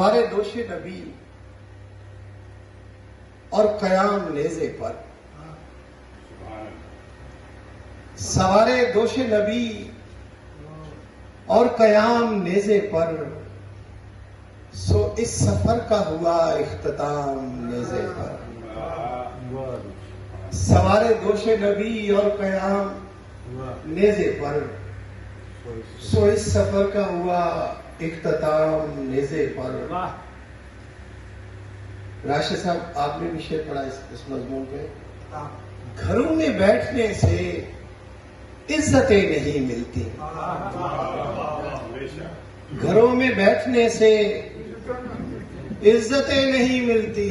सवारे दोशे नबी और कयाम नेज़े पर, सवारे दोशे नबी और कयाम नेज़े पर, सो इस सफर का हुआ इख्तिताम नेज़े पर। सवारे दोशे नबी और कयाम नेज़े पर, सो इस सफर का हुआ इख्तिताम नेज़े पर। राशिद साहब, आपने भी शेर पढ़ा इस मजमून पे। घरों में बैठने से इज्जतें नहीं मिलती, घरों में बैठने से इज्जतें नहीं मिलती,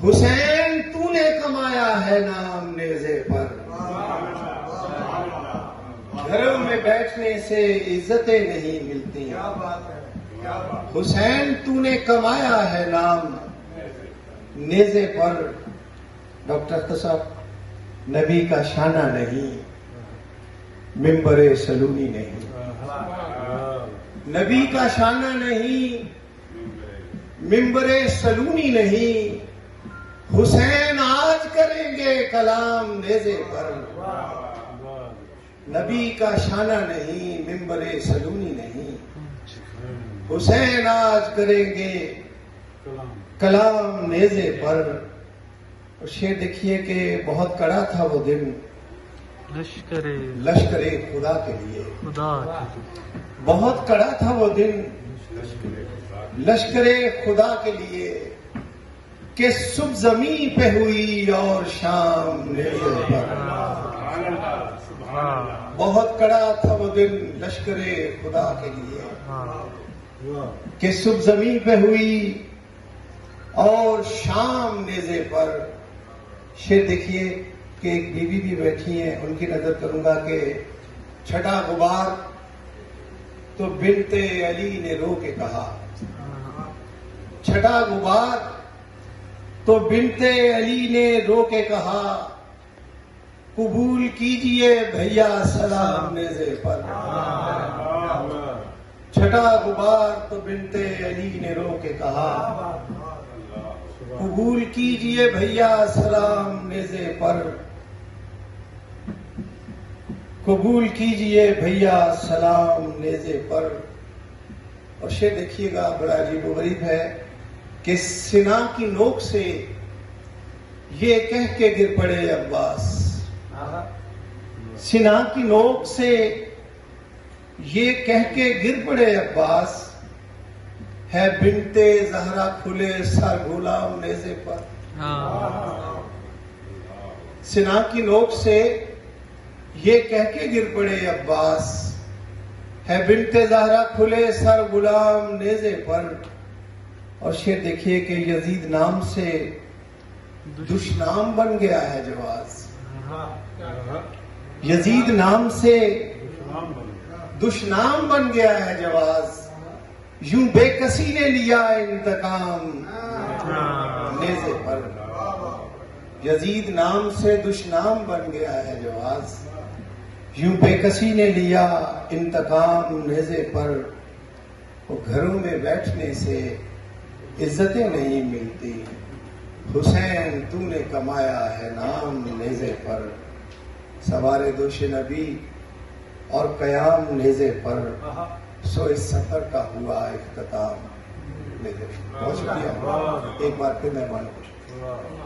हुसैन तूने कमाया है नाम नेज़े पर। घरों में बैठने से इज्जतें नहीं मिलती, हुसैन तूने कमाया है नाम नेज़े पर। डॉक्टर अख्तर साहब, नबी का शाना नहीं, मिंबरे सलूनी नहीं, नबी का शाना नहीं, मिंबरे सलूनी नहीं, हुसैन आज करेंगे कलाम नेज़े पर। नबी का शाना नहीं, मिंबरे सलूनी नहीं, हुसैन आज करेंगे कलाम नेज़े पर। और शेर देखिए कि बहुत कड़ा था वो दिन लश्करे खुदा के लिए, बहुत कड़ा था वो दिन लश्करे खुदा के लिए, कि सुबह जमीन पे हुई और शाम नेज़े पर। बहुत कड़ा था वो दिन लश्करे खुदा के लिए, कि सुबह जमीन पे हुई और शाम नेज़े पर। शेर देखिए कि एक बीवी भी बैठी है, उनकी नजर करूंगा कि छठा गुबार तो बिनते अली ने रो के कहा, छठा गुबार तो बिनते अली ने रो के कहा, कबूल कीजिए भैया सलाम नेज़े पर। छठा गुबार तो बिनते अली ने रो के कहा, कबूल कीजिए भैया सलाम नेज़े पर, कबूल कीजिए भैया सलाम नेज़े पर। और शेर देखिएगा, बड़ा अजीबोगरीब है कि सिना की नोक से ये कह के गिर पड़े अब्बास, सिना की नोक से ये कह के गिर पड़े अब्बास, है बिनते ज़हरा खुले सर गुलाम नेज़े पर। सिना की नोक से ये कह के गिर पड़े अब्बास, है बिनते ज़हरा खुले सर गुलाम नेज़े पर। और शेर देखिए कि यजीद नाम से दुश्नाम बन गया है जवाज, यजीद नाम से दुश्नाम बन गया है जवाज, यूं बेकसी ने लिया इंतकाम नेज़े पर। यजीद नाम से दुश्नाम बन गया है जवाज, यूं बेकसी ने लिया इंतकाम नेज़े पर। वो घरों में बैठने से इज्जतें नहीं मिलती, हुसैन तूने कमाया है नाम नेज़े पर। सवारे दोशे नबी और कयाम नेज़े पर, सो इस सफर का हुआ इख्तिताम नेज़े पर। बहुत शुक्रिया, एक बार फिर मेहमान।